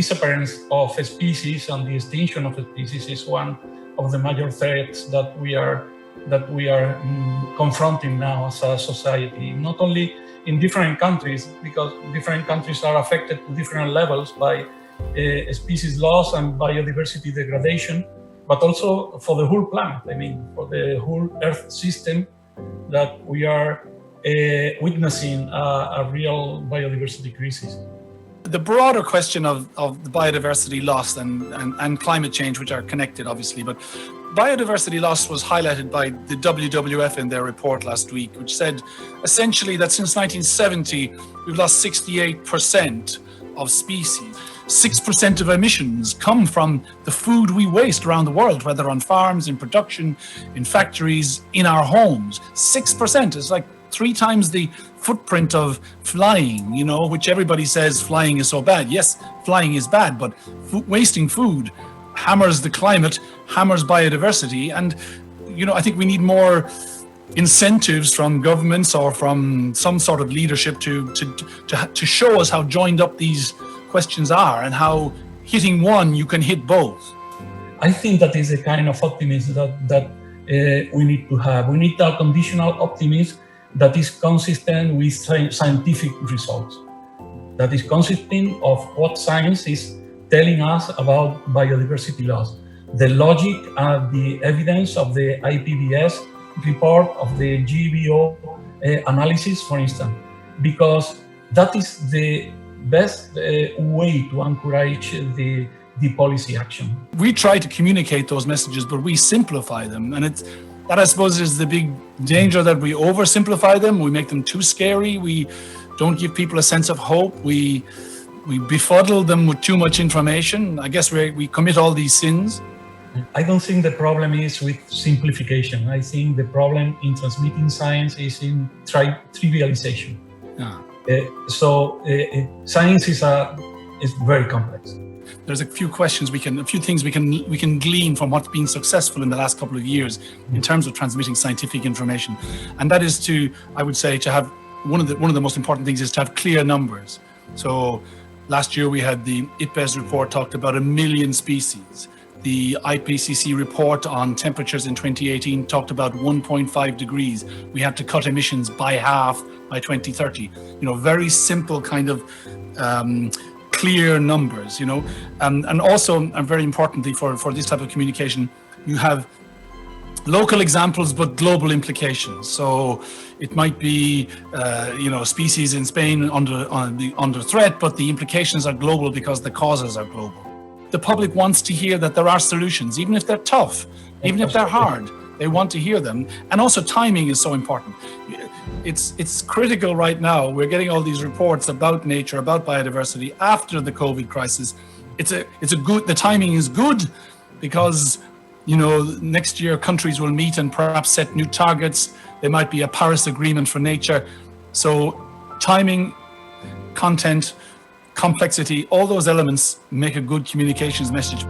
disappearance of species and the extinction of species is one of the major threats that we are confronting now as a society, not only in different countries, because different countries are affected to different levels by species loss and biodiversity degradation, but also for the whole planet. I mean, for the whole Earth system, that we are witnessing a real biodiversity crisis. The broader question of the biodiversity loss and climate change, which are connected obviously, but biodiversity loss was highlighted by the WWF in their report last week, which said essentially that since 1970, we've lost 68% of species. 6% of emissions come from the food we waste around the world, whether on farms, in production, in factories, in our homes. 6% is like 3 times the footprint of flying, you know, which everybody says flying is so bad. Yes, flying is bad, but wasting food hammers the climate, hammers biodiversity. And, you know, I think we need more incentives from governments or from some sort of leadership to show us how joined up these questions are and how hitting one, you can hit both. I think that is the kind of optimism that we need to have. We need a conditional optimism that is consistent with scientific results, that is consistent of what science is telling us about biodiversity loss. The logic and the evidence of the IPBES report, of the GBO analysis, for instance, because that is the best way to encourage the policy action. We try to communicate those messages, but we simplify them. And that, I suppose, is the big danger, that we oversimplify them. We make them too scary. We don't give people a sense of hope. We befuddle them with too much information. I guess we commit all these sins. I don't think the problem is with simplification. I think the problem in transmitting science is in trivialization. Science is very complex. There's a few things we can glean from what's been successful in the last couple of years in terms of transmitting scientific information, and that is I would say, to have one of the most important things is to have clear numbers. So last year we had the IPBES report talked about 1 million species. The IPCC report on temperatures in 2018 talked about 1.5 degrees. We had to cut emissions by half by 2030. You know, very simple kind of clear numbers, you know, and also, and very importantly for this type of communication, you have local examples but global implications. So it might be, species in Spain under threat, but the implications are global because the causes are global. The public wants to hear that there are solutions, even if they're tough, even if they're hard. They want to hear them. And also timing is so important. It's critical right now. We're getting all these reports about nature, about biodiversity after the COVID crisis. The timing is good because, you know, next year countries will meet and perhaps set new targets. There might be a Paris Agreement for nature. So timing, content, complexity, all those elements make a good communications message.